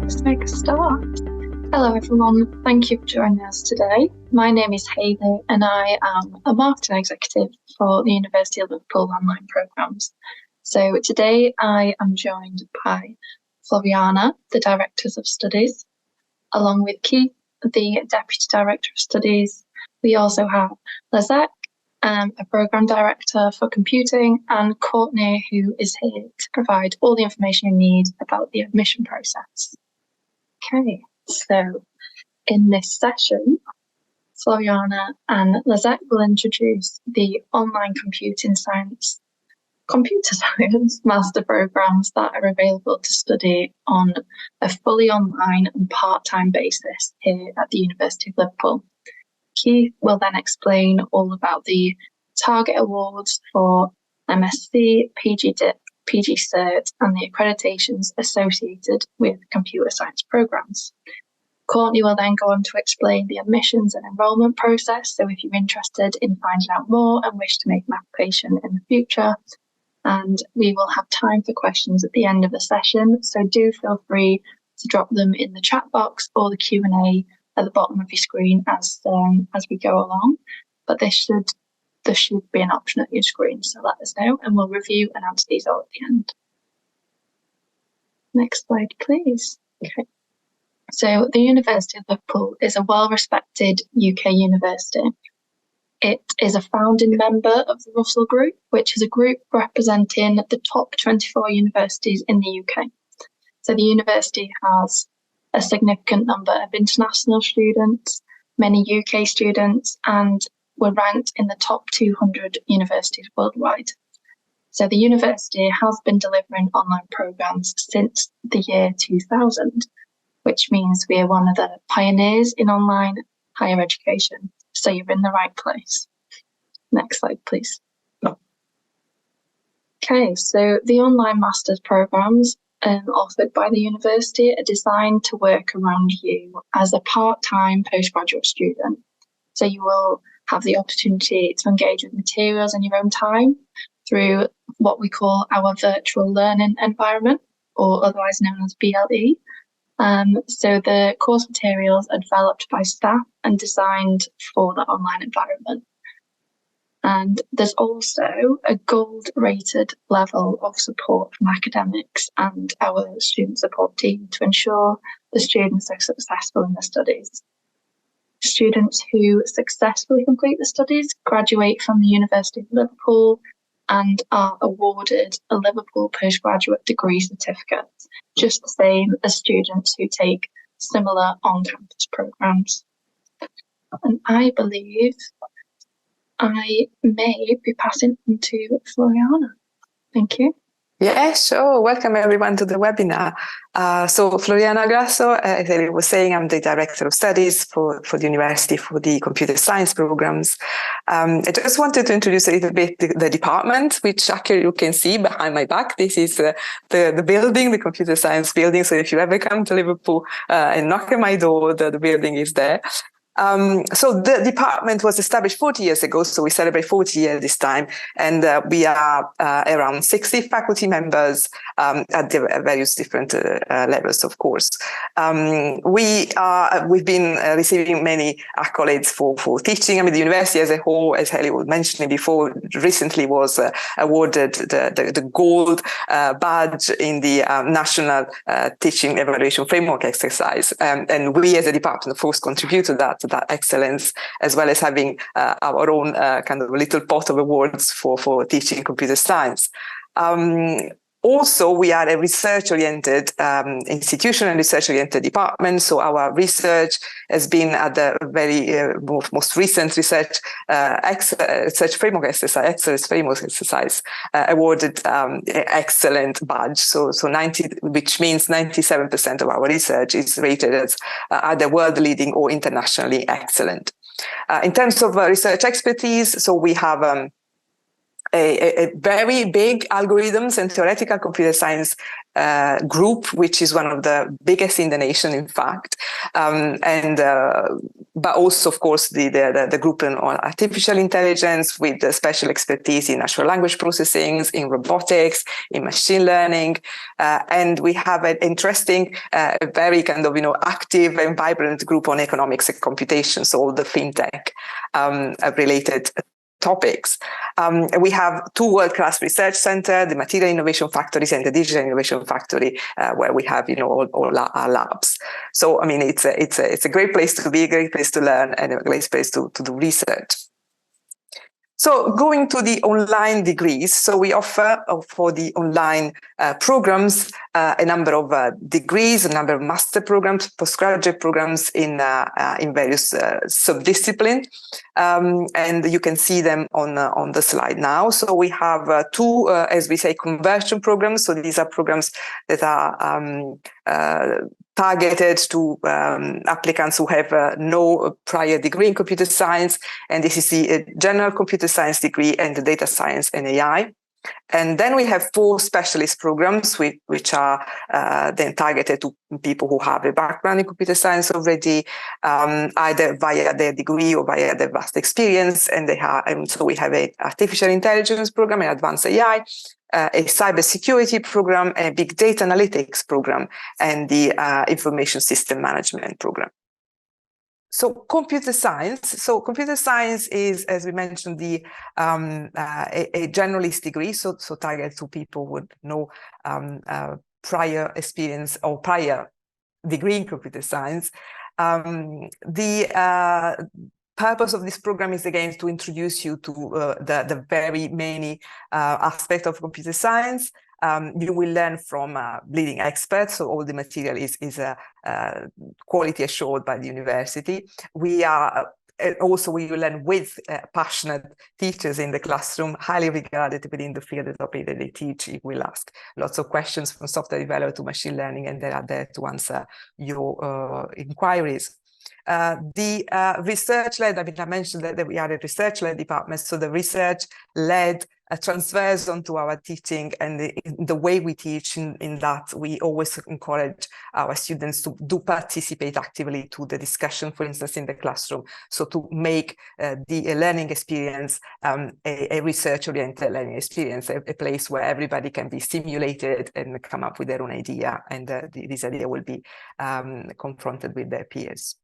let's make a start. Hello everyone, thank you for joining us today. My name is Hayley and I am a marketing executive for the University of Liverpool online programmes. So today I am joined by Floriana, the Directors of Studies, along with Keith, the Deputy Director of Studies. We also have Lizette, a Programme Director for Computing, and Courtney, who is here to provide all the information you need about the admission process. Okay, so in this session, Floriana and Lizette will introduce the online computer science master programmes that are available to study on a fully online and part-time basis here at the University of Liverpool. Keith will then explain all about the target awards for MSc, PG Dip, PG Cert, and the accreditations associated with computer science programmes. Courtney will then go on to explain the admissions and enrolment process, so if you're interested in finding out more and wish to make an application in the future. And we will have time for questions at the end of the session, so do feel free to drop them in the chat box or the Q&A at the bottom of your screen as we go along. But there should be an option at your screen, so let us know and we'll review and answer these all at the end. Next slide, please. Okay. So the University of Liverpool is a well-respected UK university. It is a founding member of the Russell Group, which is a group representing the top 24 universities in the UK. So the university has a significant number of international students, many UK students, and we're ranked in the top 200 universities worldwide. So the university has been delivering online programmes since the year 2000, which means we are one of the pioneers in online higher education. So you're in the right place. Next slide, please. Okay, so the online master's programmes offered by the university are designed to work around you as a part-time postgraduate student. So you will have the opportunity to engage with materials in your own time through what we call our virtual learning environment, or otherwise known as BLE. So the course materials are developed by staff and designed for the online environment. And there's also a gold-rated level of support from academics and our student support team to ensure the students are successful in their studies. Students who successfully complete the studies graduate from the University of Liverpool and are awarded a Liverpool postgraduate degree certificate, just the same as students who take similar on-campus programmes. And I believe I may be passing on to Floriana. Thank you. Yeah, sure. Welcome everyone to the webinar. So Floriana Grasso, as I was saying, I'm the Director of Studies for the University for the Computer Science programs. I just wanted to introduce a little bit the department, which actually you can see behind my back. This is the building, the Computer Science building. So if you ever come to Liverpool and knock on my door, the building is there. So the department was established 40 years ago, so we celebrate 40 years this time, and we are around 60 faculty members at the various different levels, of course. We've been receiving many accolades for teaching. I mean, the university as a whole, as Haley was mentioning before, recently was awarded the gold badge in the National Teaching Evaluation Framework exercise, and we as a department, of course, contribute to that excellence, as well as having our own kind of little pot of awards for teaching computer science. Also, we are a research-oriented institution and research-oriented department. So our research has been at the very most recent research framework exercise, excellence framework exercise, awarded excellent badge. So 90, which means 97% of our research is rated as either world-leading or internationally excellent. In terms of research expertise, so we have a very big algorithms and theoretical computer science group, which is one of the biggest in the nation, in fact. And but also, of course, the group in artificial intelligence with special expertise in natural language processing, in robotics, in machine learning. And we have an interesting, very kind of, active and vibrant group on economics and computation, so all the fintech related topics. We have 2 world-class research centers, the Material Innovation Factories and the Digital Innovation Factory, where we have, all our labs. So, I mean, it's a great place to be, a great place to learn, and a great place to do research. So going to the online degrees, so we offer for the online programs a number of degrees, a number of master programs, postgraduate programs in various subdisciplines, and you can see them on the slide now. So we have 2, as we say, conversion programs. So these are programs that are targeted to applicants who have no prior degree in computer science, and this is the general computer science degree and the data science and AI. And then we have 4 specialist programs which are then targeted to people who have a background in computer science already, either via their degree or via their vast experience. And so we have an artificial intelligence program, an advanced AI, a cybersecurity program, a big data analytics program, and the information system management program. So computer science. So computer science is, as we mentioned, a generalist degree. So targeted to people with no prior experience or prior degree in computer science. The purpose of this program is, again, to introduce you to the very many aspects of computer science. You will learn from leading experts, so all the material is quality assured by the university. We will learn with passionate teachers in the classroom, highly regarded within the field of topic that they teach. You will ask lots of questions from software developer to machine learning, and they are there to answer your inquiries. The research-led, I mentioned that we are a research-led department, so the research-led transfers onto our teaching, and the way we teach in that we always encourage our students to participate actively to the discussion, for instance, in the classroom, so to make the learning experience a research-oriented learning experience, a place where everybody can be stimulated and come up with their own idea, and this idea will be confronted with their peers.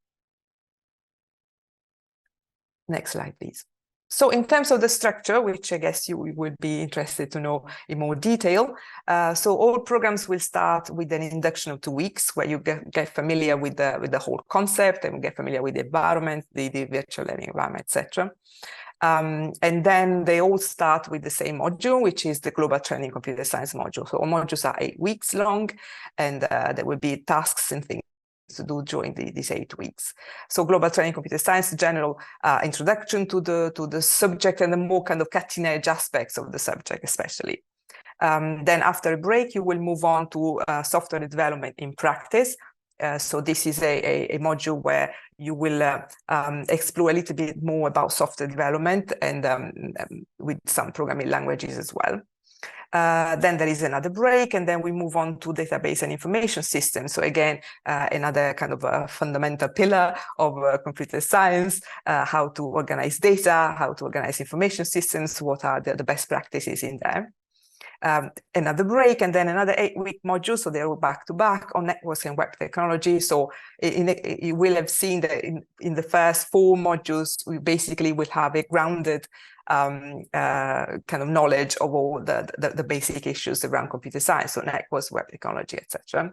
Next slide, please. So in terms of the structure, which I guess you would be interested to know in more detail, so all programs will start with an induction of 2 weeks, where you get familiar with the whole concept and get familiar with the environment, the virtual learning environment, etc. And then they all start with the same module, which is the Global Training Computer Science module. So all modules are 8 weeks long, and there will be tasks and things to do during these 8 weeks. So global training computer science, general introduction to the subject and the more kind of cutting edge aspects of the subject, especially. Then after a break, you will move on to software development in practice. So this is a module where you will explore a little bit more about software development and with some programming languages as well. Then there is another break, and then we move on to database and information systems. So again, another kind of a fundamental pillar of computer science, how to organize data, how to organize information systems, what are the best practices in there. Another break, and then another 8-week module, so they're all back-to-back on networks and web technology. So you will have seen that in the first 4 modules, we basically will have a grounded kind of knowledge of all the basic issues around computer science, so networks, web technology, etc.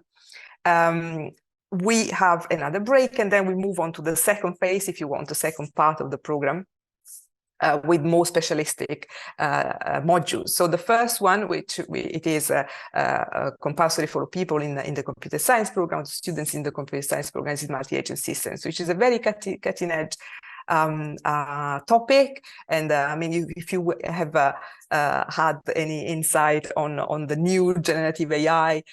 We have another break, and then we move on to the second phase, if you want, the second part of the program, with more specialistic modules. So the first one, it is compulsory for people in the computer science program, students in the computer science program, is multi-agent systems, which is a very cutting edge topic. And I mean, if you have had any insight on the new generative AI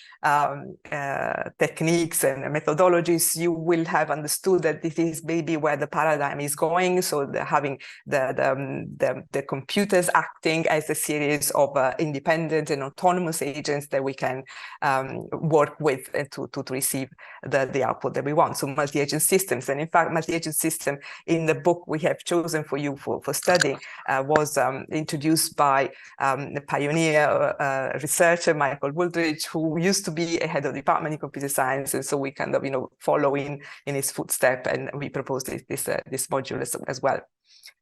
techniques and methodologies, you will have understood that this is maybe where the paradigm is going. So having the computers acting as a series of independent and autonomous agents that we can work with to receive the output that we want. So multi-agent systems. And in fact, multi-agent system in the book we have chosen for you for studying was introduced by the pioneer researcher Michael Wooldridge, who used to be a head of department in computer science. And so we kind of, follow in his footsteps, and we proposed this module as well.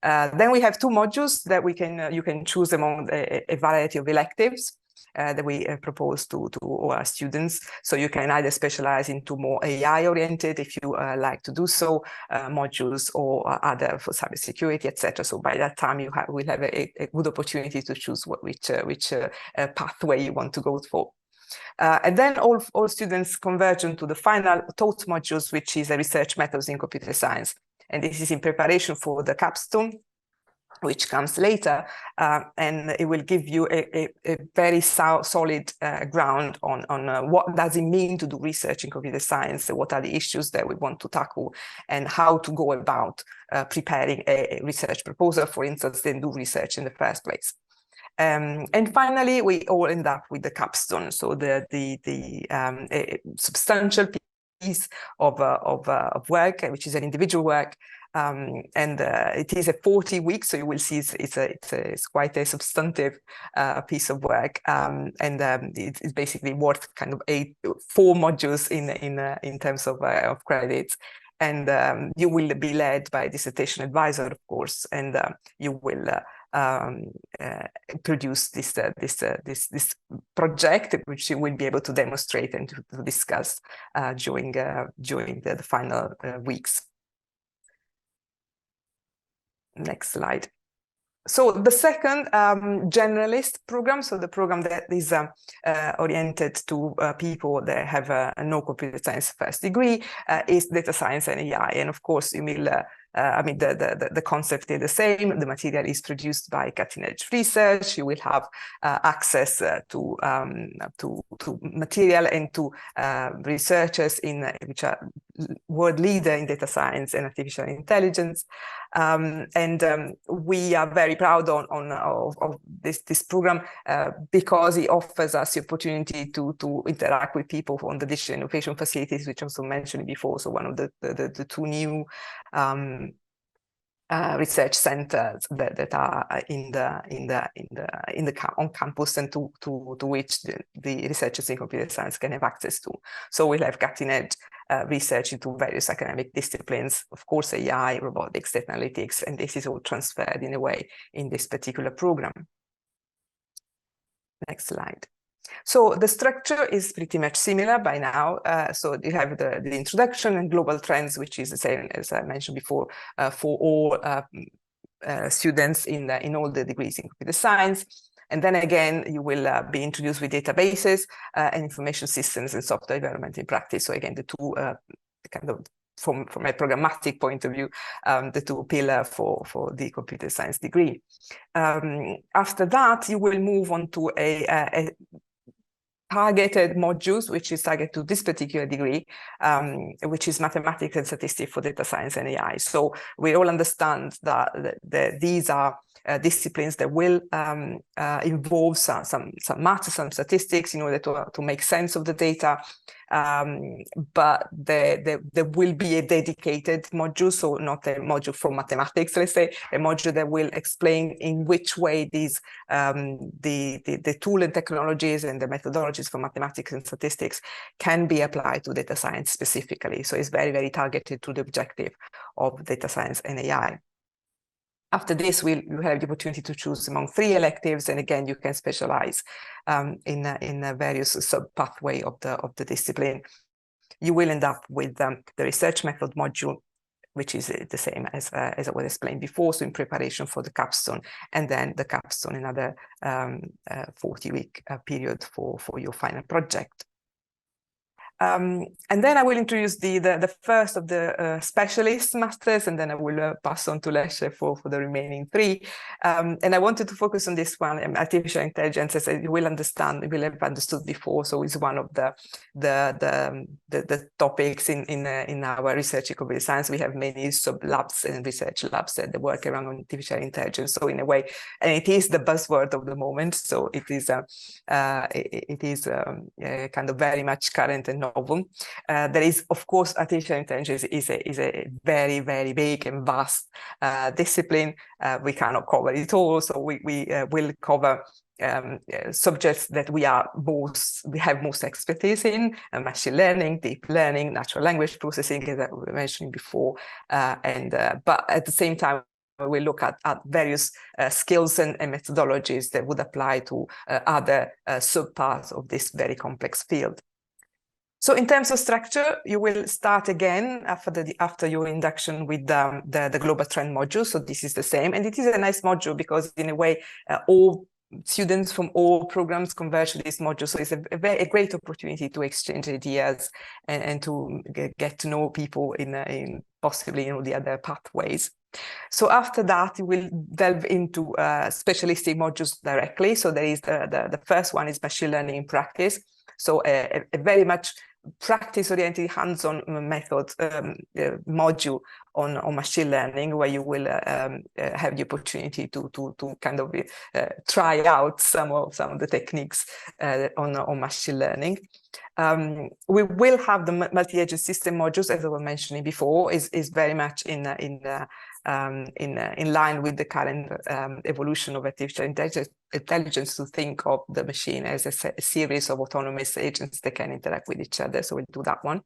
Then we have two modules that you can choose among a variety of electives that we propose to all our students. So you can either specialize into more AI oriented, if you like to do so, modules, or other for cybersecurity, etc. So by that time, will have a good opportunity to choose which pathway you want to go for. And then all students converge into the final taught modules, which is a research methods in computer science. And this is in preparation for the capstone, which comes later, and it will give you a very solid ground on what does it mean to do research in computer science, what are the issues that we want to tackle, and how to go about preparing a research proposal, for instance, then do research in the first place. And finally, we all end up with the capstone, so a substantial piece of work, which is an individual work. And it is a 40 weeks, so you will see it's quite a substantive piece of work, and it's basically worth kind of 4 modules in terms of credits. And you will be led by a dissertation advisor, of course, and you will produce this project, which you will be able to demonstrate and to discuss during the final weeks. Next slide. So the second generalist program, so the program that is oriented to people that have no computer science first degree, is data science and AI. And of course, you will the concept is the same. The material is produced by cutting-edge research. You will have access to material and to researchers which are world leader in data science and artificial intelligence. We are very proud of this program because it offers us the opportunity to interact with people on the digital innovation facilities, which I also mentioned before. So one of the 2 new research centers that are on campus, and to which the researchers in computer science can have access to. So we'll have cutting-edge research into various academic disciplines, of course, AI, robotics, data analytics, and this is all transferred in a way in this particular program. Next slide. So the structure is pretty much similar by now. So you have the introduction and global trends, which is the same as I mentioned before for all students in all the degrees in computer science. And then again, you will be introduced with databases and information systems and software development in practice. So again, the 2 kind of from a programmatic point of view, the 2 pillars for the computer science degree. After that, you will move on to a targeted modules, which is targeted to this particular degree, which is mathematics and statistics for data science and AI. So we all understand that these are disciplines that will involve some math, some statistics in order to make sense of the data. But there will be a dedicated module, so not a module for mathematics, let's say, a module that will explain in which way these the tool and technologies and the methodologies for mathematics and statistics can be applied to data science specifically. So it's very, very targeted to the objective of data science and AI. After this, you have the opportunity to choose among 3 electives, and again, you can specialize in various sub-pathway of the discipline. You will end up with the research method module, which is the same as I was explained before, so in preparation for the capstone, and then the capstone, another 40-week period for your final project. And then I will introduce the first of the specialist masters, and then I will pass on to Leslie for the remaining three. And I wanted to focus on this one, artificial intelligence, as you will understand, you will have understood before. So it's one of the topics in our research in computer science. We have many sub-labs and research labs that work around artificial intelligence. So in a way, and it is the buzzword of the moment. So it is kind of very much current and novel. There is, of course, artificial intelligence is a very, very big and vast discipline. We cannot cover it all, so we will cover subjects that we have most expertise in: machine learning, deep learning, natural language processing, as I was mentioning before, but at the same time, we look at various skills and methodologies that would apply to other subparts of this very complex field. So in terms of structure, you will start again after your induction with the global trend module. So this is the same, and it is a nice module because in a way, all students from all programs converge to this module. So it's a great opportunity to exchange ideas and to get to know people in possibly the other pathways. So after that, we will delve into specialistic modules directly. So there is the first one is machine learning in practice. So a very much practice-oriented hands-on method module on machine learning, where you will have the opportunity to kind of try out some of the techniques on machine learning. We will have the multi-agent system modules, as I was mentioning before, is very much in line with the current evolution of artificial intelligence, to think of the machine as a series of autonomous agents that can interact with each other. So we'll do that one.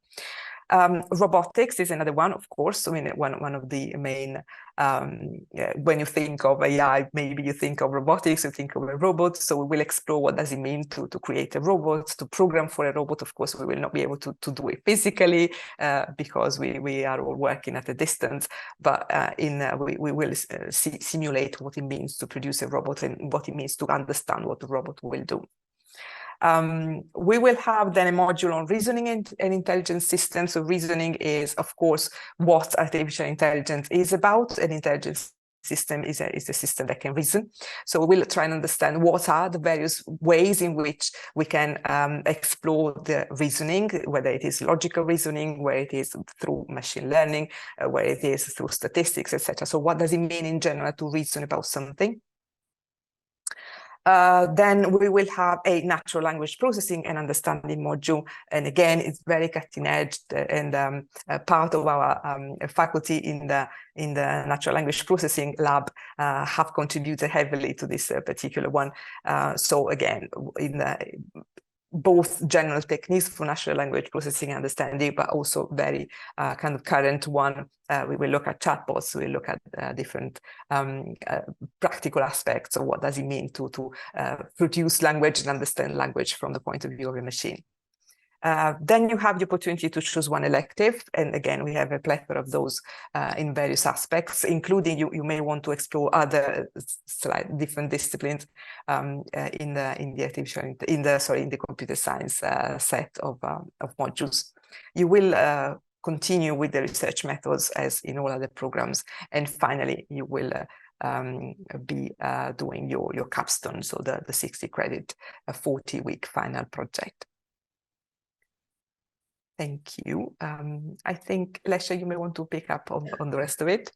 Robotics is another one, of course. I mean, one of the main, when you think of AI, maybe you think of robotics, you think of a robot. So we will explore what does it mean to create a robot, to program for a robot. Of course, we will not be able to do it physically because we are all working at a distance, but we will simulate what it means to produce a robot and what it means to understand what the robot will do. We will have then a module on reasoning and intelligence systems. So reasoning is, of course, what artificial intelligence is about. An intelligence system is a system that can reason. So we'll try and understand what are the various ways in which we can explore the reasoning, whether it is logical reasoning, where it is through machine learning, where it is through statistics, etc. So what does it mean in general to reason about something? Then we will have a natural language processing and understanding module. And again, it's very cutting edge, and part of our faculty in the natural language processing lab have contributed heavily to this particular one. So again, in both general techniques for natural language processing and understanding, but also very kind of current one. We will look at chatbots, we will look at different practical aspects of what does it mean to produce language and understand language from the point of view of a machine. Then you have the opportunity to choose one elective. And again, we have a plethora of those in various aspects, including you may want to explore other different disciplines in the computer science set of modules. You will continue with the research methods as in all other programs. And finally, you will be doing your capstone, so the 60 credit, 40-week final project. Thank you. I think, Leslie, you may want to pick up on the rest of it.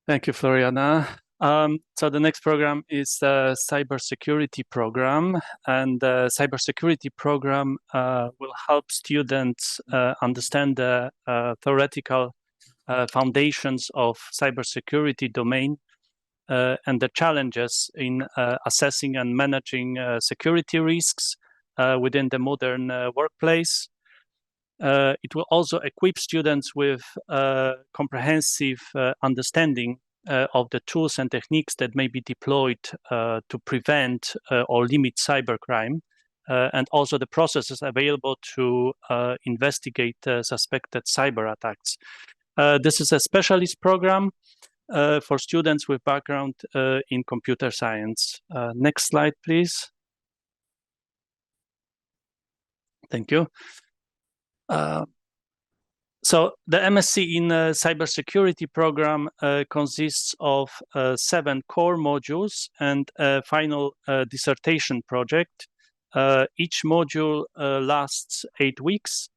Thank you, Floriana. So the next program is the cybersecurity program, and the cybersecurity program will help students understand the theoretical foundations of cybersecurity domain and the challenges in assessing and managing security risks within the modern workplace. It will also equip students with comprehensive understanding of the tools and techniques that may be deployed to prevent or limit cybercrime, and also the processes available to investigate suspected cyber attacks. This is a specialist program for students with background in computer science. Next slide, please. Thank you. So the MSc in cybersecurity program consists of 7 core modules and a final dissertation project. Each module lasts 8 weeks.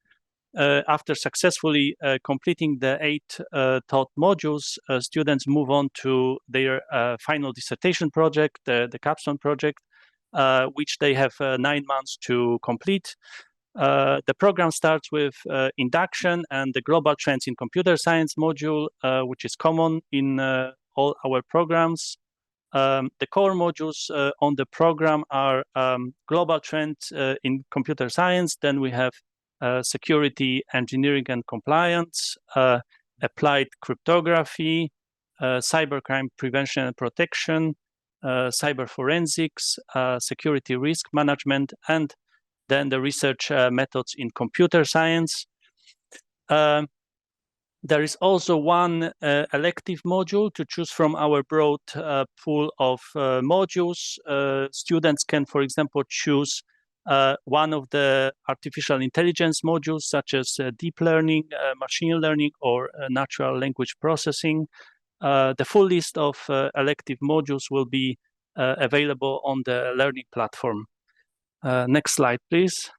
After successfully completing the 8 taught modules, students move on to their final dissertation project, the capstone project, which they have 9 months to complete. The program starts with induction and the global trends in computer science module, which is common in all our programs. The core modules on the program are global trends in computer science. Then we have security, engineering and compliance, applied cryptography, cybercrime prevention and protection, cyber forensics, security risk management, and then the research methods in computer science. There is also one elective module to choose from our broad pool of modules. Students can, for example, choose one of the artificial intelligence modules, such as deep learning, machine learning, or natural language processing. The full list of elective modules will be available on the learning platform. Next slide, please.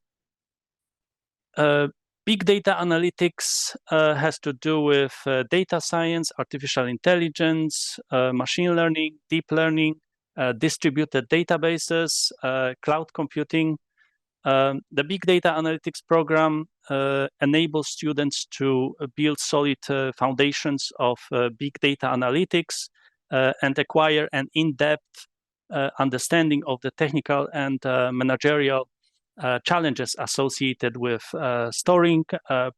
Big data analytics has to do with data science, artificial intelligence, machine learning, deep learning, distributed databases, cloud computing. The big data analytics program enables students to build solid foundations of big data analytics and acquire an in-depth understanding of the technical and managerial challenges associated with storing,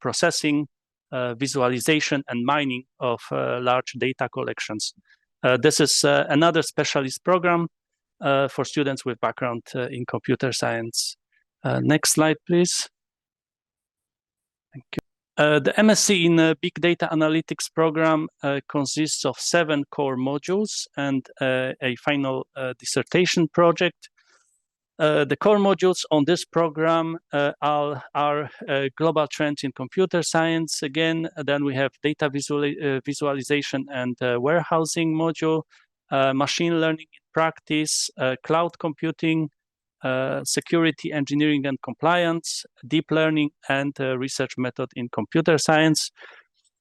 processing, visualization, and mining of large data collections. This is another specialist program for students with background in computer science. Next slide, please. Thank you. The MSc in Big Data Analytics program consists of 7 core modules and a final dissertation project. The core modules on this program are global trends in computer science. Again, then we have data visualization and warehousing module, machine learning in practice, cloud computing, security, engineering and compliance, deep learning, and research method in computer science.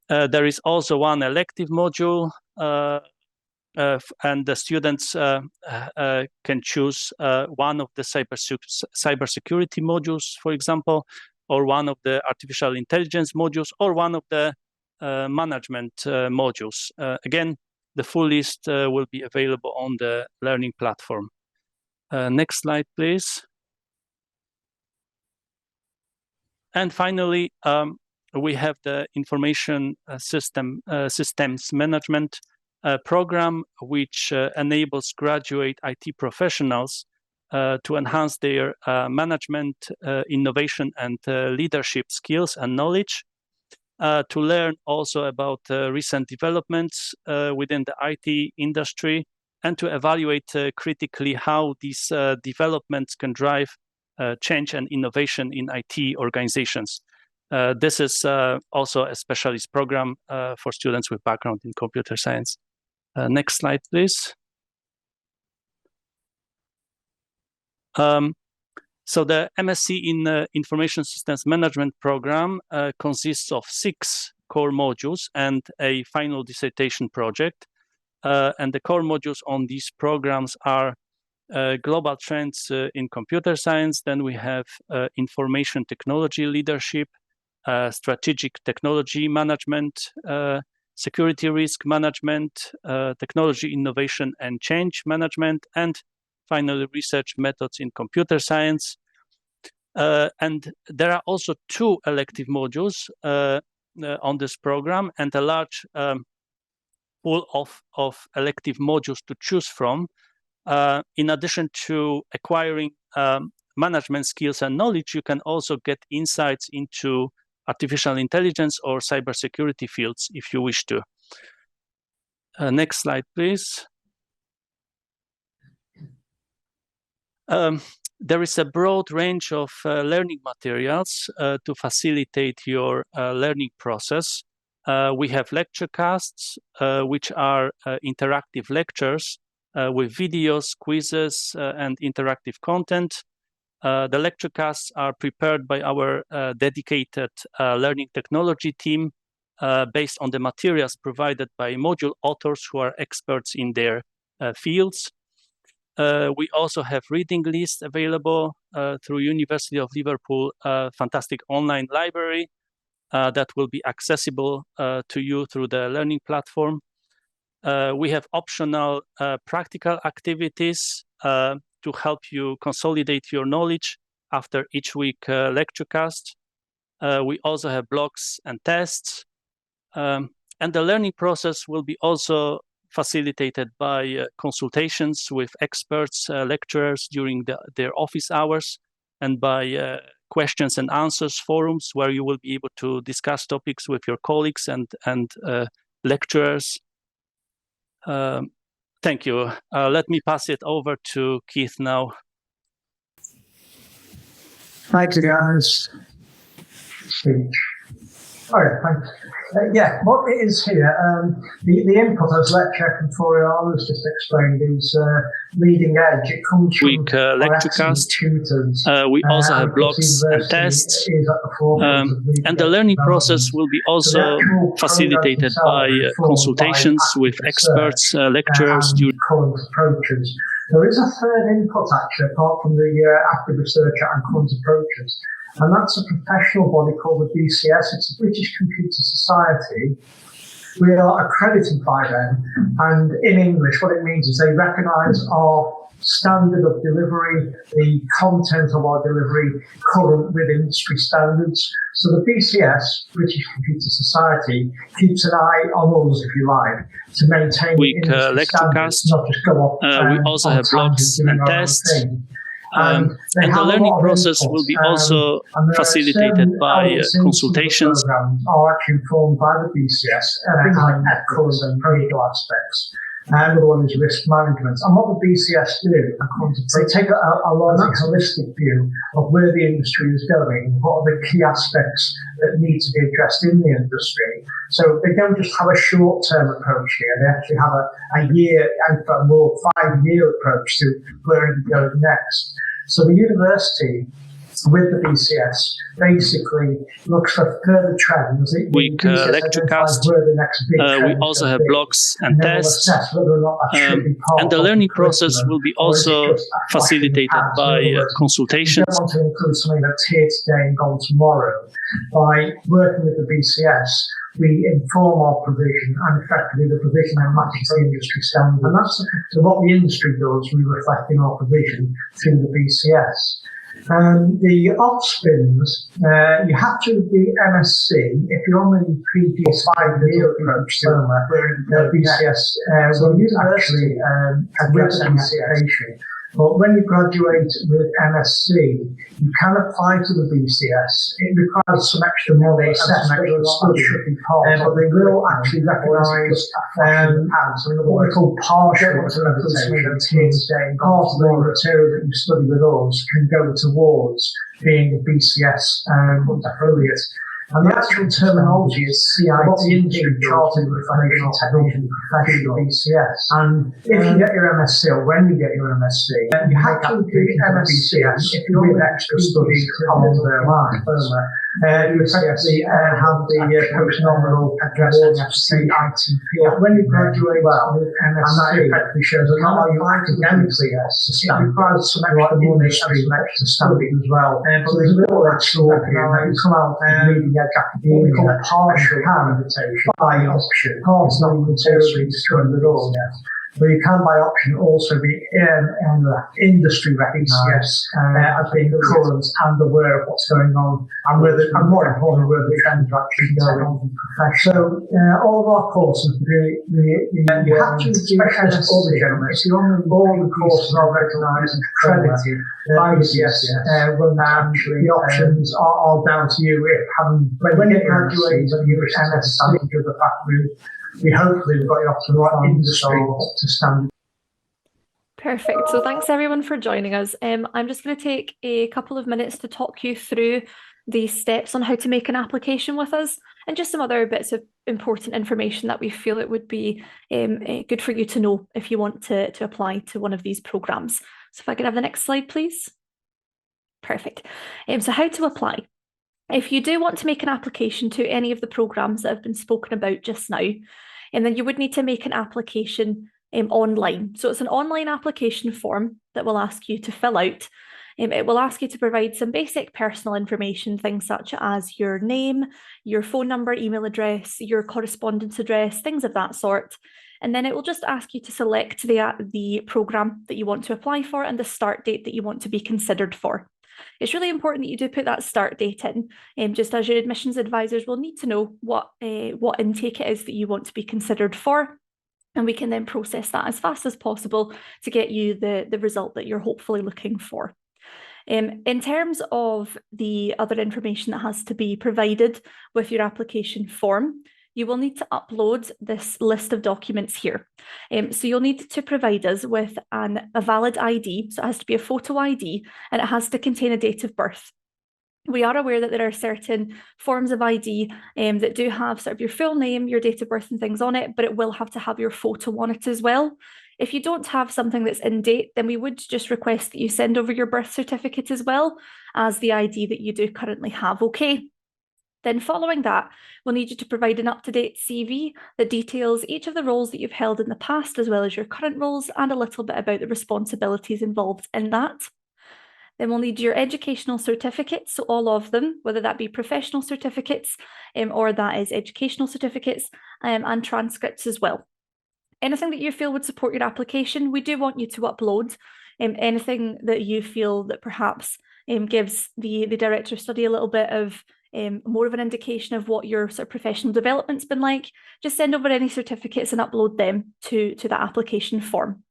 There is also one elective module, and the students can choose one of the cybersecurity modules, for example, or one of the artificial intelligence modules, or one of the management modules. Again, the full list will be available on the learning platform. Next slide, please. And finally, we have the information systems management program, which enables graduate IT professionals to enhance their management, innovation, and leadership skills and knowledge, to learn also about recent developments within the IT industry, and to evaluate critically how these developments can drive change and innovation in IT organizations. This is also a specialist program for students with background in computer science. Next slide, please. So the MSc in Information Systems Management program consists of 6 core modules and a final dissertation project. And the core modules on these programs are global trends in computer science. Then we have information technology leadership, strategic technology management, security risk management, technology innovation and change management, and finally research methods in computer science. And there are also 2 elective modules on this program, and a large pool of elective modules to choose from. In addition to acquiring management skills and knowledge, you can also get insights into artificial intelligence or cybersecurity fields if you wish to. Next slide, please. There is a broad range of learning materials to facilitate your learning process. We have lecture casts, which are interactive lectures with videos, quizzes, and interactive content. The lecture casts are prepared by our dedicated learning technology team based on the materials provided by module authors who are experts in their fields. We also have reading lists available through University of Liverpool, fantastic online library that will be accessible to you through the learning platform. We have optional practical activities to help you consolidate your knowledge after each week lecture cast. We also have blogs and tests. And the learning process will be also facilitated by consultations with experts, lecturers during their office hours, and by questions and answers forums where you will be able to discuss topics with your colleagues and lecturers. Thank you. Let me pass it over to Keith now. Thanks, guys. All right, thanks. Yeah, what it is here, the input as lecture tutorial was just explained is leading edge. It comes from lecture cast. tutors. We also have blogs and tests. And the learning process will be also facilitated by consultations with experts, lecturers. Current approaches. There is a third input actually, apart from the active researcher and current approaches. And that's a professional body called the BCS. It's a British Computer Society. We are accredited by them. And in English, what it means is they recognise our standard of delivery, the content of our delivery, current with industry standards. So the BCS, British Computer Society, keeps an eye on us, if you like, to maintain industry standards, not just go off. We also have blogs and tests. And the learning process will be also facilitated by consultations. Programs are actually informed by the BCS, things like ethics and practical aspects. And the one is risk management. And what the BCS do, they take a large holistic view of where the industry is going, what are the key aspects that need to be addressed in the industry. So they don't just have a short-term approach here, they actually have a year and a more 5-year approach to where it goes next. So the university, with the BCS, basically looks for further trends. Week lecture cast. We also have blogs and tests. And the learning process will be also facilitated by consultations. We don't want to include something that's here today and gone tomorrow. By working with the BCS, we inform our provision and effectively the provision then matches the industry standard. And that's so what the industry does, we reflect in our provision through the BCS. The off-spins, you have to be MSc if you're on the previous 5-year approach to the BCS. So you actually address application. But when you graduate with MSc, you can apply to the BCS. It requires some extra money, some extra study, but they will actually recognise what we call partial accreditation. Part of the material that you study with us can go towards being a BCS affiliate. And the actual terminology is CIT, Industry Chartered Information Technology Professional, BCS. And if you get your MSc, or when you get your MSc, you have to do MSc if you're with extra studies along their line. You effectively have the post-nominal addressing CITP. When you graduate with MSc, and that effectively shows that not only academically, it requires some extra money, some extra study as well. But there's a little extra work here, and you come out leading edge academia, partial accreditation by option. It's not materially destroyed at all. But you can, by option, also be in the industry recognized as being current and aware of what's going on, and more importantly, where the trends are actually going. So, all of our courses, you have to specialise all the journalists. All the courses are recognised and accredited by BCS. When actually the options are down to you. When you graduate and you MSc, due to the fact we hopefully we've got you off to the right industry to stand. Perfect. So thanks everyone for joining us. I'm just going to take a couple of minutes to talk you through the steps on how to make an application with us and just some other bits of important information that we feel it would be good for you to know if you want to apply to one of these programs. So if I could have the next slide, please. Perfect. So how to apply. If you do want to make an application to any of the programs that have been spoken about just now, and then you would need to make an application online. So it's an online application form that will ask you to fill out. It will ask you to provide some basic personal information, things such as your name, your phone number, email address, your correspondence address, things of that sort. And then it will just ask you to select the program that you want to apply for and the start date that you want to be considered for. It's really important that you do put that start date in, just as your admissions advisors will need to know what intake it is that you want to be considered for. And we can then process that as fast as possible to get you the result that you're hopefully looking for. In terms of the other information that has to be provided with your application form, you will need to upload this list of documents here. So you'll need to provide us with a valid ID. So it has to be a photo ID and it has to contain a date of birth. We are aware that there are certain forms of ID that do have sort of your full name, your date of birth and things on it, but it will have to have your photo on it as well. If you don't have something that's in date, then we would just request that you send over your birth certificate as well as the ID that you do currently have, okay? Then following that, we'll need you to provide an up-to-date CV that details each of the roles that you've held in the past, as well as your current roles, and a little bit about the responsibilities involved in that. Then we'll need your educational certificates, so all of them, whether that be professional certificates or that is educational certificates and transcripts as well. Anything that you feel would support your application, we do want you to upload. Anything that you feel that perhaps gives the director of study a little bit of more of an indication of what your sort of professional development's been like, just send over any certificates and upload them to the application form.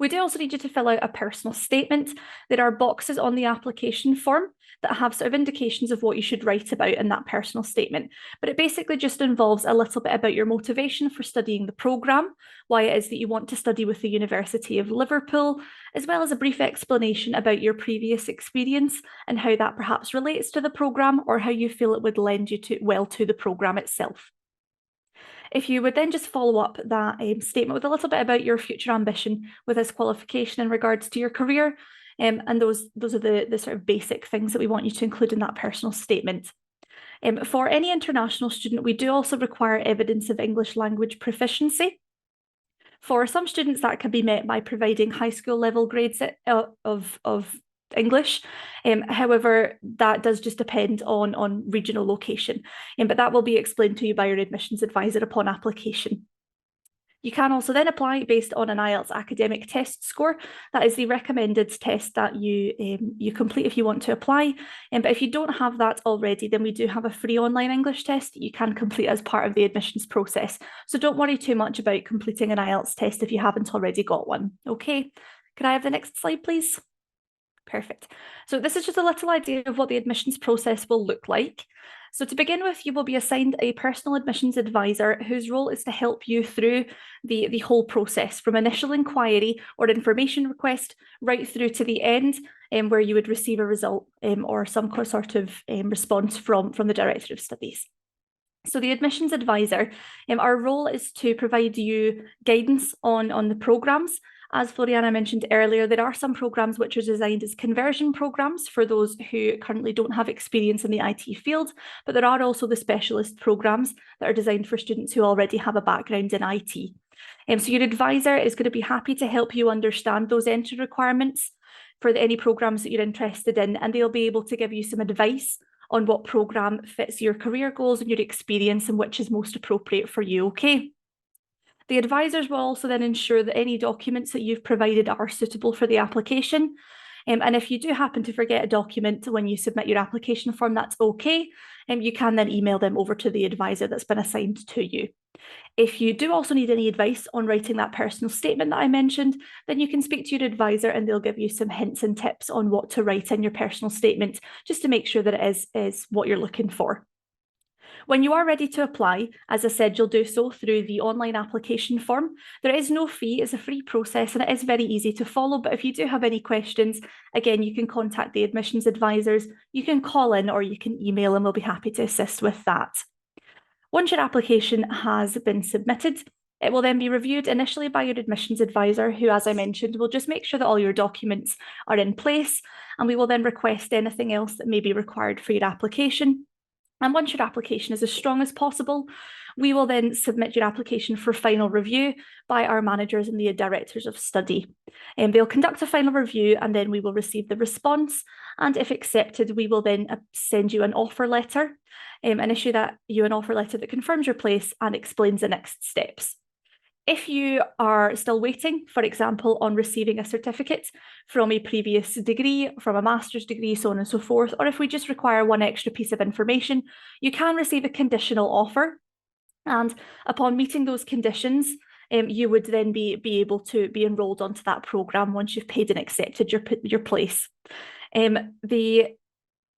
We do also need you to fill out a personal statement. There are boxes on the application form that have sort of indications of what you should write about in that personal statement. But it basically just involves a little bit about your motivation for studying the programme, why it is that you want to study with the University of Liverpool, as well as a brief explanation about your previous experience and how that perhaps relates to the programme or how you feel it would lend you to the programme itself. If you would then just follow up that statement with a little bit about your future ambition with this qualification in regards to your career, and those are the sort of basic things that we want you to include in that personal statement. For any international student, we do also require evidence of English language proficiency. For some students, that can be met by providing high school level grades of English. However, that does just depend on regional location, but that will be explained to you by your admissions advisor upon application. You can also then apply based on an IELTS academic test score. That is the recommended test that you complete if you want to apply. But if you don't have that already, then we do have a free online English test that you can complete as part of the admissions process. So don't worry too much about completing an IELTS test if you haven't already got one. Okay, could I have the next slide, please? Perfect. So this is just a little idea of what the admissions process will look like. So to begin with, you will be assigned a personal admissions advisor whose role is to help you through the whole process, from initial inquiry or information request right through to the end, where you would receive a result or some sort of response from the Director of Studies. So the admissions advisor, our role is to provide you guidance on the programmes. As Floriana mentioned earlier, there are some programmes which are designed as conversion programmes for those who currently don't have experience in the IT field, but there are also the specialist programmes that are designed for students who already have a background in IT. So your advisor is going to be happy to help you understand those entry requirements for any programmes that you're interested in, and they'll be able to give you some advice on what programme fits your career goals and your experience and which is most appropriate for you, okay? The advisors will also then ensure that any documents that you've provided are suitable for the application. And if you do happen to forget a document when you submit your application form, that's okay. You can then email them over to the advisor that's been assigned to you. If you do also need any advice on writing that personal statement that I mentioned, then you can speak to your advisor and they'll give you some hints and tips on what to write in your personal statement, just to make sure that it is what you're looking for. When you are ready to apply, as I said, you'll do so through the online application form. There is no fee, it's a free process and it is very easy to follow. But if you do have any questions, again, you can contact the admissions advisors, you can call in or you can email and we'll be happy to assist with that. Once your application has been submitted, it will then be reviewed initially by your admissions advisor, who, as I mentioned, will just make sure that all your documents are in place, and we will then request anything else that may be required for your application. And once your application is as strong as possible, we will then submit your application for final review by our managers and the directors of study. They'll conduct a final review and then we will receive the response. And if accepted, we will then send you an offer letter and issue you an offer letter that confirms your place and explains the next steps. If you are still waiting, for example, on receiving a certificate from a previous degree, from a master's degree, so on and so forth, or if we just require one extra piece of information, you can receive a conditional offer. And upon meeting those conditions, you would then be able to be enrolled onto that programme once you've paid and accepted your place.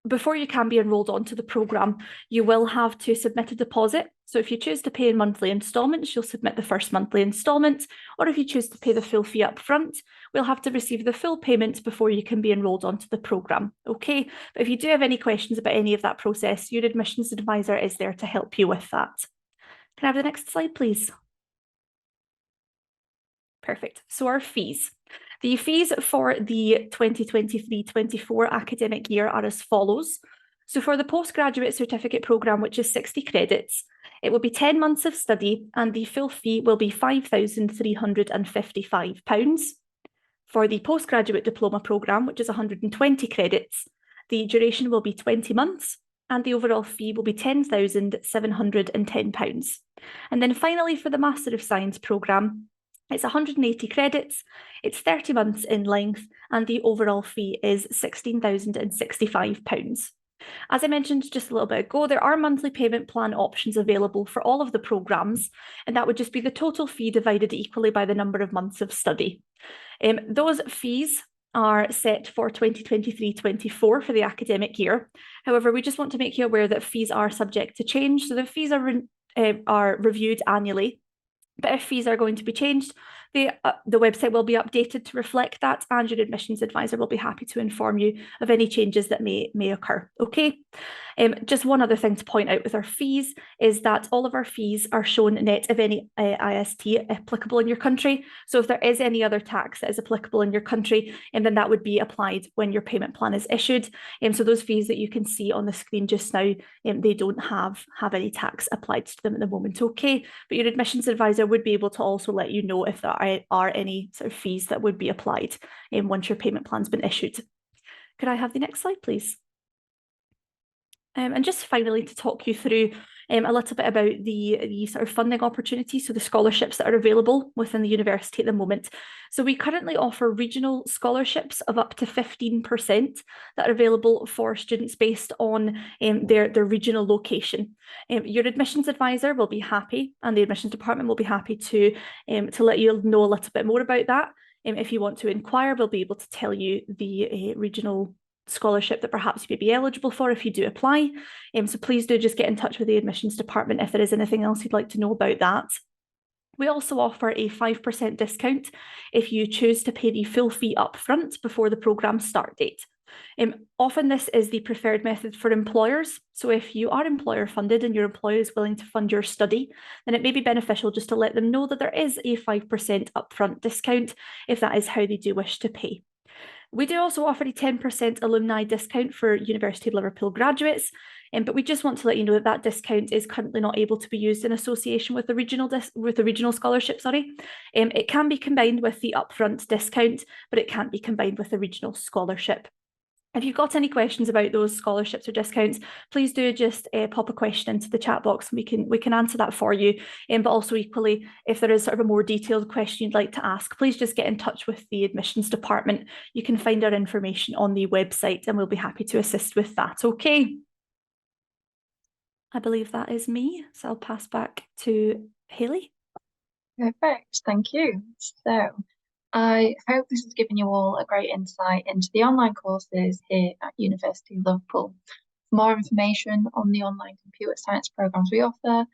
Before you can be enrolled onto the programme, you will have to submit a deposit. So if you choose to pay in monthly instalments, you'll submit the first monthly instalment, or if you choose to pay the full fee up front, we'll have to receive the full payment before you can be enrolled onto the programme. Okay, but if you do have any questions about any of that process, your admissions advisor is there to help you with that. Can I have the next slide, please? Perfect. So our fees. The fees for the 2023-24 academic year are as follows. So for the postgraduate certificate programme, which is 60 credits, it will be 10 months of study and the full fee will be £5,355. For the postgraduate diploma programme, which is 120 credits, the duration will be 20 months and the overall fee will be £10,710. And then finally, for the Master of Science programme, it's 180 credits, it's 30 months in length, and the overall fee is £16,065. As I mentioned just a little bit ago, there are monthly payment plan options available for all of the programmes, and that would just be the total fee divided equally by the number of months of study. Those fees are set for 2023-24 for the academic year. However, we just want to make you aware that fees are subject to change, so the fees are reviewed annually. But if fees are going to be changed, the website will be updated to reflect that, and your admissions advisor will be happy to inform you of any changes that may occur. Okay. Just one other thing to point out with our fees is that all of our fees are shown net of any IST applicable in your country. So if there is any other tax that is applicable in your country, then that would be applied when your payment plan is issued. So those fees that you can see on the screen just now, they don't have any tax applied to them at the moment. Okay, but your admissions advisor would be able to also let you know if there are any sort of fees that would be applied once your payment plan's been issued. Could I have the next slide, please? And just finally to talk you through a little bit about the sort of funding opportunities, so the scholarships that are available within the university at the moment. So we currently offer regional scholarships of up to 15% that are available for students based on their regional location. Your admissions advisor will be happy, and the admissions department will be happy to let you know a little bit more about that. If you want to inquire, we'll be able to tell you the regional scholarship that perhaps you may be eligible for if you do apply. So please do just get in touch with the admissions department if there is anything else you'd like to know about that. We also offer a 5% discount if you choose to pay the full fee up front before the programme start date. Often this is the preferred method for employers. So if you are employer funded and your employer is willing to fund your study, then it may be beneficial just to let them know that there is a 5% upfront discount if that is how they do wish to pay. We do also offer a 10% alumni discount for University of Liverpool graduates, but we just want to let you know that that discount is currently not able to be used in association with the regional scholarship. It can be combined with the upfront discount, but it can't be combined with the regional scholarship. If you've got any questions about those scholarships or discounts, please do just pop a question into the chat box and we can answer that for you. But also equally, if there is sort of a more detailed question you'd like to ask, please just get in touch with the admissions department. You can find our information on the website and we'll be happy to assist with that. Okay. I believe that is me. So I'll pass back to Hayley. Perfect. Thank you. So I hope this has given you all a great insight into the online courses here at University of Liverpool. For more information on the online computer science programs we offer,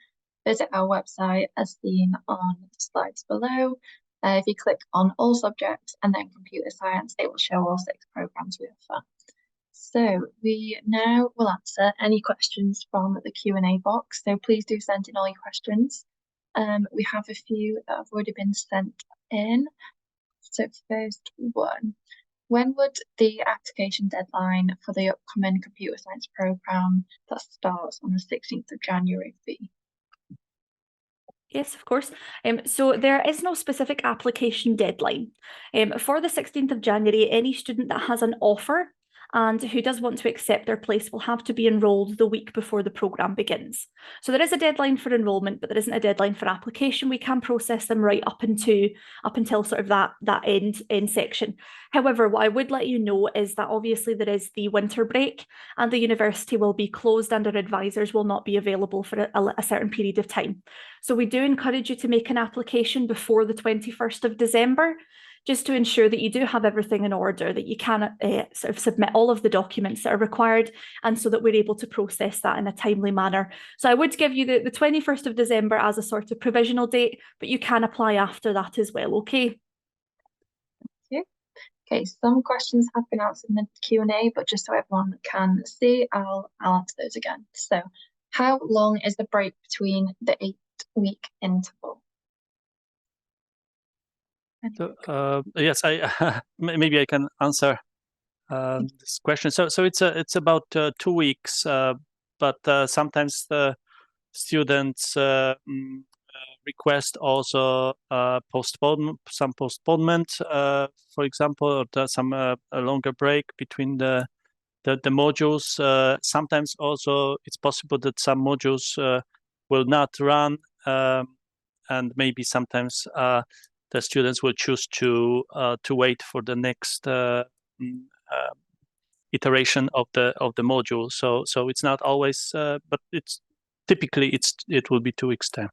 visit our website as seen on the slides below. If you click on all subjects and then computer science, it will show all 6 programs we offer. So we now will answer any questions from the Q&A box. So please do send in all your questions. We have a few that have already been sent in. So first one, when would the application deadline for the upcoming computer science program that starts on the 16th of January be? Yes, of course. So there is no specific application deadline. For the 16th of January, any student that has an offer and who does want to accept their place will have to be enrolled the week before the programme begins. So there is a deadline for enrolment, but there isn't a deadline for application. We can process them right up until sort of that end section. However, what I would let you know is that obviously there is the winter break and the university will be closed and our advisors will not be available for a certain period of time. So we do encourage you to make an application before the 21st of December, just to ensure that you do have everything in order, that you can sort of submit all of the documents that are required, and so that we're able to process that in a timely manner. So I would give you the 21st of December as a sort of provisional date, but you can apply after that as well, okay? Okay, some questions have been answered in the Q&A, but just so everyone can see, I'll answer those again. So how long is the break between the 8-week interval? So, yes, I maybe I can answer this question. So it's about 2 weeks, but sometimes the students request also some postponement, for example, or some a longer break between the modules. Sometimes also it's possible that some modules will not run, and maybe sometimes the students will choose to wait for the next iteration of the module. So it's not always, but it's typically it will be 2 weeks time.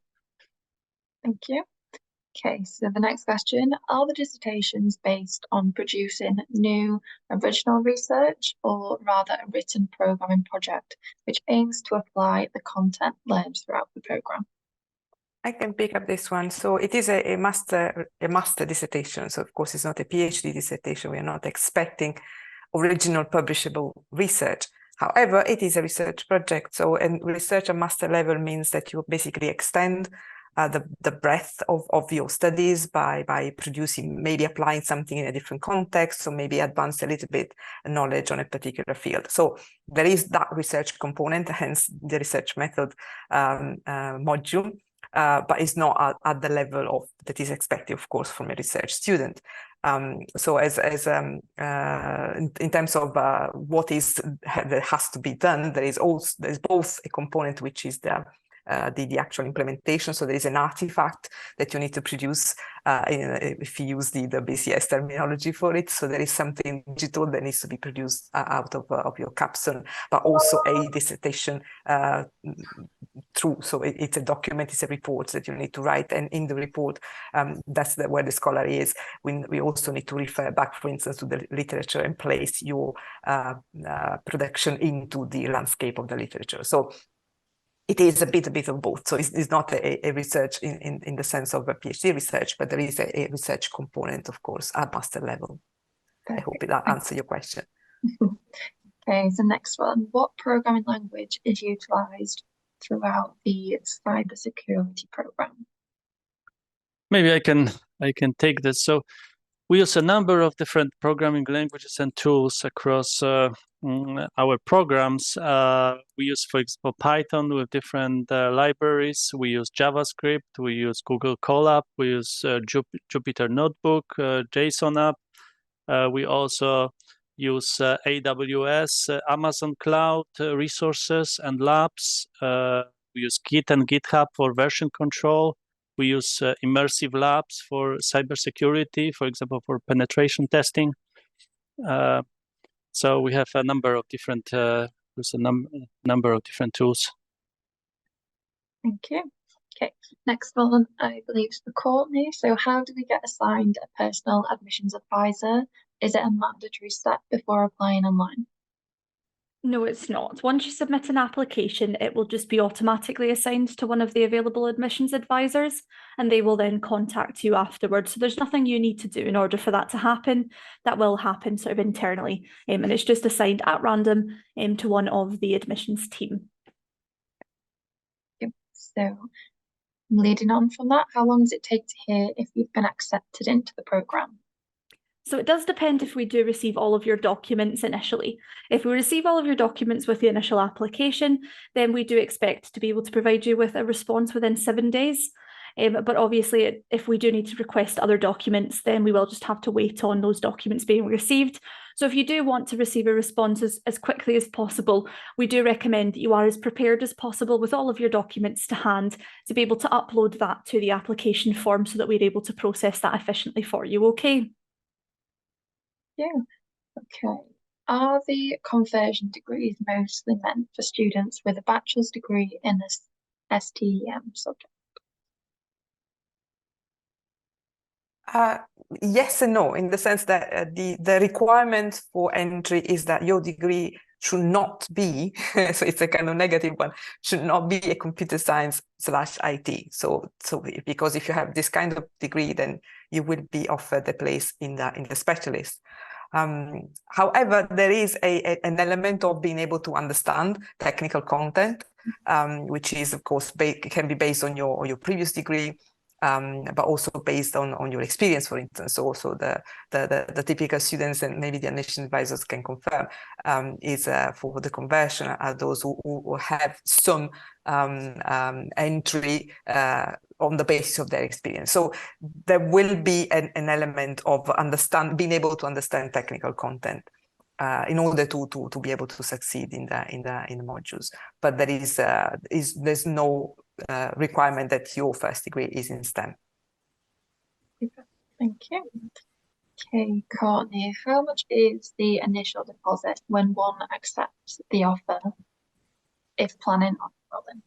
Thank you. Okay, so the next question, are the dissertations based on producing new original research or rather a written programming project which aims to apply the content learned throughout the program? I can pick up this one. So it is a master dissertation. So of course it's not a PhD dissertation. We are not expecting original publishable research. However, it is a research project. So research at master level means that you basically extend the breadth of your studies by producing, maybe applying something in a different context, or maybe advance a little bit knowledge on a particular field. So there is that research component, hence the research method module, but it's not at the level that is expected, of course, from a research student. So in terms of what that has to be done, there's both a component which is the actual implementation. So there is an artifact that you need to produce if you use the BCS terminology for it. So there is something digital that needs to be produced out of your capstone, but also a dissertation through. So it's a document, it's a report that you need to write. And in the report, that's where the scholar is. We also need to refer back, for instance, to the literature and place your production into the landscape of the literature. So it is a bit of both. So it's not a research in the sense of a PhD research, but there is a research component, of course, at master level. I hope that answers your question. Okay, so next one. What programming language is utilised throughout the cybersecurity program? Maybe I can take this. So we use a number of different programming languages and tools across our programs. We use, for example, Python with different libraries. We use JavaScript. We use Google Colab. We use Jupyter Notebook, JSON app. We also use AWS, Amazon Cloud resources and labs. We use Git and GitHub for version control. We use immersive labs for cybersecurity, for example, for penetration testing. So we have a number of different number of different tools. Thank you. Okay, next one, I believe, is for Courtney. So how do we get assigned a personal admissions advisor? Is it a mandatory step before applying online? No, it's not. Once you submit an application, it will just be automatically assigned to one of the available admissions advisors, and they will then contact you afterwards. So there's nothing you need to do in order for that to happen. That will happen sort of internally, and it's just assigned at random to one of the admissions team. Yep. So leading on from that, how long does it take to hear if you've been accepted into the programme? So it does depend if we do receive all of your documents initially. If we receive all of your documents with the initial application, then we do expect to be able to provide you with a response within 7 days. But obviously, if we do need to request other documents, then we will just have to wait on those documents being received. So if you do want to receive a response as quickly as possible, we do recommend that you are as prepared as possible with all of your documents to hand to be able to upload that to the application form so that we're able to process that efficiently for you, okay? Yeah. Okay. Are the conversion degrees mostly meant for students with a bachelor's degree in a STEM subject? Yes and no, in the sense that the requirement for entry is that your degree should not be, so it's a kind of negative one, should not be a computer science / IT. So because if you have this kind of degree, then you will be offered a place in the specialist. However, there is an element of being able to understand technical content, which is, of course, can be based on your previous degree, but also based on your experience, for instance. So also the typical students, and maybe the admission advisors can confirm, is for the conversion are those who have some entry on the basis of their experience. So there will be an element of being able to understand technical content in order to be able to succeed in the modules. But there's no requirement that your first degree is in STEM. Thank you. Okay, Courtney, how much is the initial deposit when one accepts the offer if planning on enrolling?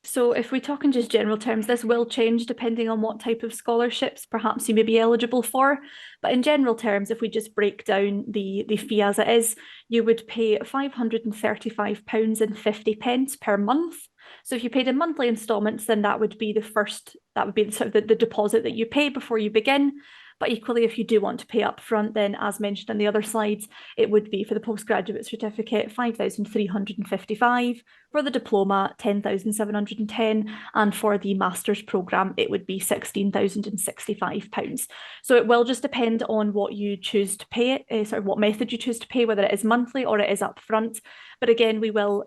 So if we talk in just general terms, this will change depending on what type of scholarships perhaps you may be eligible for. But in general terms, if we just break down the fee as it is, you would pay £535.50 per month. So if you paid in monthly instalments, then that would be sort of the deposit that you pay before you begin. But equally, if you do want to pay up front, then as mentioned on the other slides, it would be for the postgraduate certificate, £5,355, for the diploma, £10,710, and for the master's programme, it would be £16,065. So it will just depend on what you choose to pay, sort of what method you choose to pay, whether it is monthly or it is upfront. But again, we will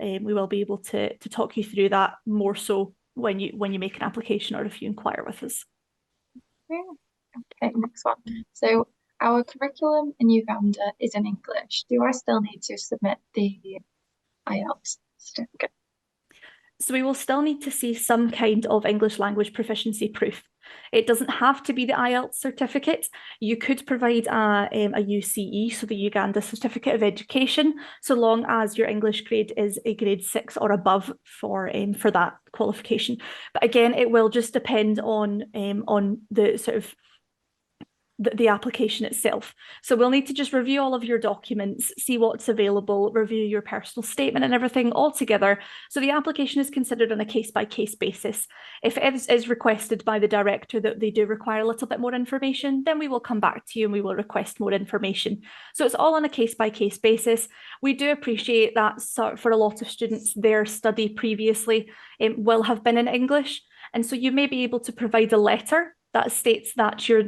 be able to talk you through that more so when you make an application or if you inquire with us. Yeah. Okay, next one. So our curriculum in Uganda is in English. Do I still need to submit the IELTS certificate? So we will still need to see some kind of English language proficiency proof. It doesn't have to be the IELTS certificate. You could provide a UCE, so the Uganda Certificate of Education, so long as your English grade is a grade 6 or above for that qualification. But again, it will just depend on the sort of the application itself. So we'll need to just review all of your documents, see what's available, review your personal statement and everything all together. So the application is considered on a case-by-case basis. If it is requested by the director that they do require a little bit more information, then we will come back to you and we will request more information. So it's all on a case-by-case basis. We do appreciate that for a lot of students, their study previously will have been in English. And so you may be able to provide a letter that states that your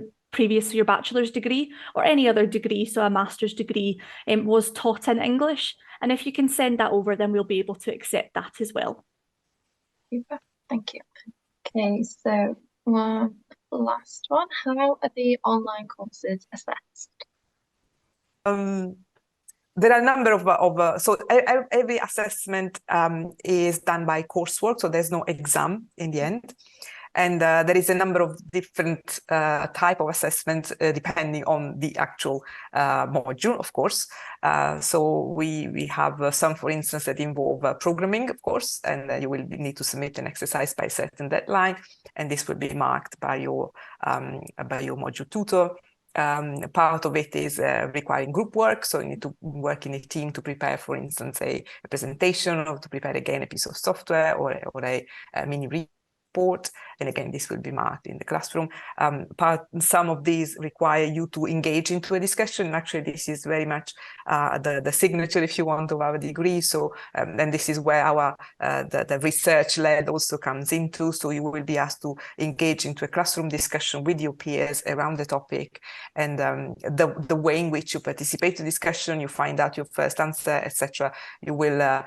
bachelor's degree or any other degree, so a master's degree, was taught in English. And if you can send that over, then we'll be able to accept that as well. Thank you. Okay, so last one. How are the online courses assessed? There are a number of so every assessment is done by coursework, so there's no exam in the end. And there is a number of different type of assessments depending on the actual module, of course. So we have some, for instance, that involve programming, of course, and you will need to submit an exercise by a certain deadline, and this will be marked by your module tutor. Part of it is requiring group work, so you need to work in a team to prepare, for instance, a presentation, or to prepare again a piece of software, or a mini report. And again, this will be marked in the classroom. Some of these require you to engage into a discussion. Actually, this is very much the signature, if you want, of our degree. So, and this is where our the research led also comes into. So you will be asked to engage into a classroom discussion with your peers around the topic, and the way in which you participate in discussion, you find out your first answer, etc. You will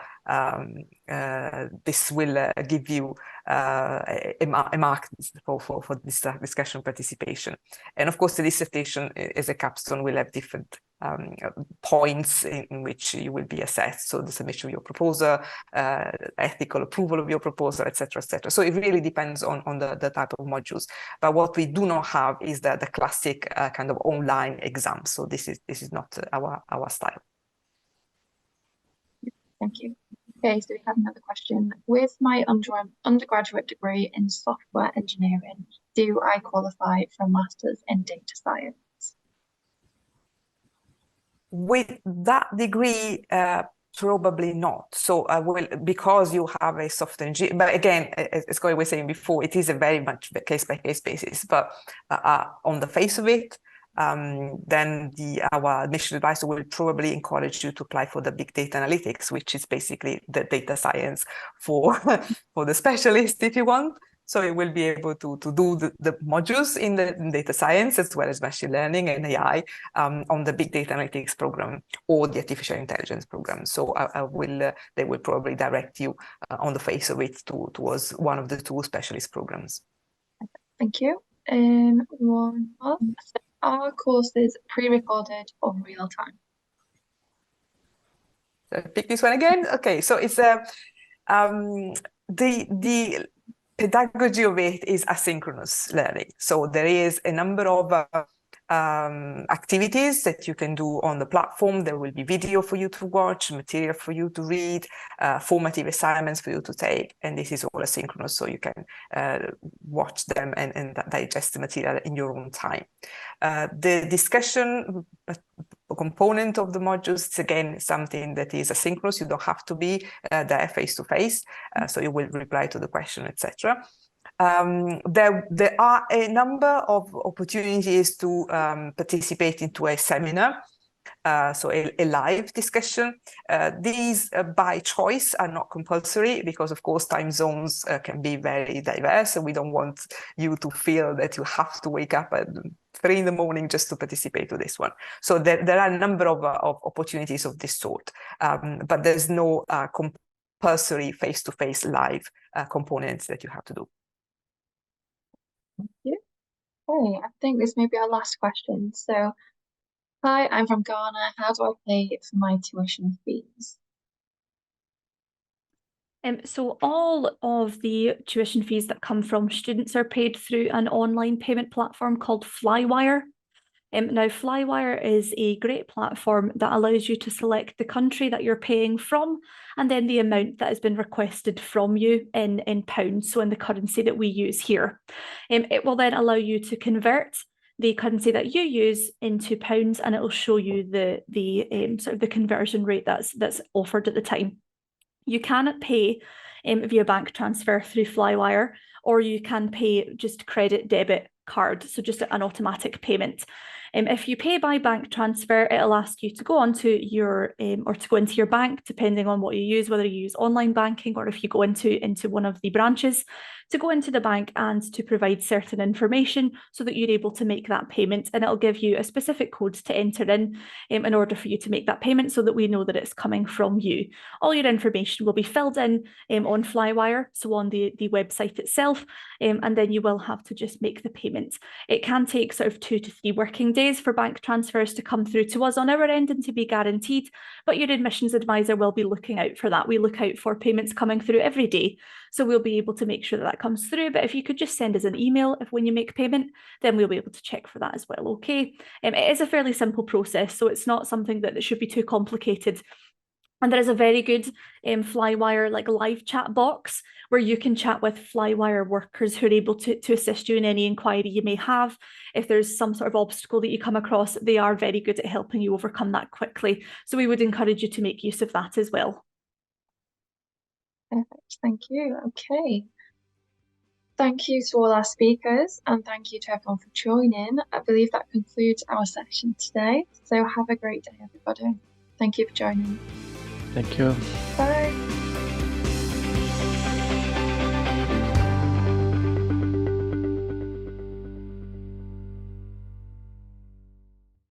this will give you a mark for this discussion participation. And of course, the dissertation as a capstone will have different points in which you will be assessed. So the submission of your proposal, ethical approval of your proposal, etc., etc. So it really depends on the type of modules. But what we do not have is the classic kind of online exam. So this is not our style. Thank you. Okay, so we have another question. With my undergraduate degree in software engineering, do I qualify for a master's in data science? With that degree, probably not. So I will, because you have a software engineer, but again, as Corey was saying before, it is a very much case-by-case basis. But on the face of it, then our admission advisor will probably encourage you to apply for the big data analytics, which is basically the data science for the specialist, if you want. So you will be able to do the modules in the data science, as well as machine learning and AI on the big data analytics program or the artificial intelligence program. So they will probably direct you on the face of it towards one of the two specialist programs. Thank you. One more. So are courses pre-recorded or real time? So pick this one again. Okay, so it's the pedagogy of it is asynchronous learning. So there is a number of activities that you can do on the platform. There will be video for you to watch, material for you to read, formative assignments for you to take, and this is all asynchronous, so you can watch them and digest the material in your own time. The discussion component of the modules is again something that is asynchronous. You don't have to be there face to face, so you will reply to the question, etc. There are a number of opportunities to participate into a seminar, so a live discussion. These by choice are not compulsory, because of course time zones can be very diverse, and we don't want you to feel that you have to wake up at 3 in the morning just to participate to this one. So there are a number of opportunities of this sort, but there's no compulsory face-to-face live components that you have to do. Thank you. Okay, I think this may be our last question. So, hi, I'm from Ghana. How do I pay for my tuition fees? So all of the tuition fees that come from students are paid through an online payment platform called Flywire. Now, Flywire is a great platform that allows you to select the country that you're paying from, and then the amount that has been requested from you in pounds, so in the currency that we use here. It will then allow you to convert the currency that you use into pounds, and it will show you the sort of the conversion rate that's offered at the time. You can pay via bank transfer through Flywire, or you can pay just credit debit card, so just an automatic payment. If you pay by bank transfer, it'll ask you to go onto your or to go into your bank, depending on what you use, whether you use online banking or if you go into one of the branches, to go into the bank and to provide certain information so that you're able to make that payment, and it'll give you a specific code to enter in order for you to make that payment, so that we know that it's coming from you. All your information will be filled in on Flywire, so on the website itself, and then you will have to just make the payment. It can take sort of 2 to 3 working days for bank transfers to come through to us on our end and to be guaranteed, but your admissions advisor will be looking out for that. We look out for payments coming through every day, so we'll be able to make sure that comes through. But if you could just send us an email when you make payment, then we'll be able to check for that as well. Okay, it is a fairly simple process, so it's not something that should be too complicated. And there is a very good Flywire live chat box where you can chat with Flywire workers who are able to assist you in any inquiry you may have. If there's some sort of obstacle that you come across, they are very good at helping you overcome that quickly. So we would encourage you to make use of that as well. Perfect, thank you. Okay. Thank you to all our speakers, and thank you to everyone for joining. I believe that concludes our session today. So have a great day, everybody. Thank you for joining. Thank you. Bye.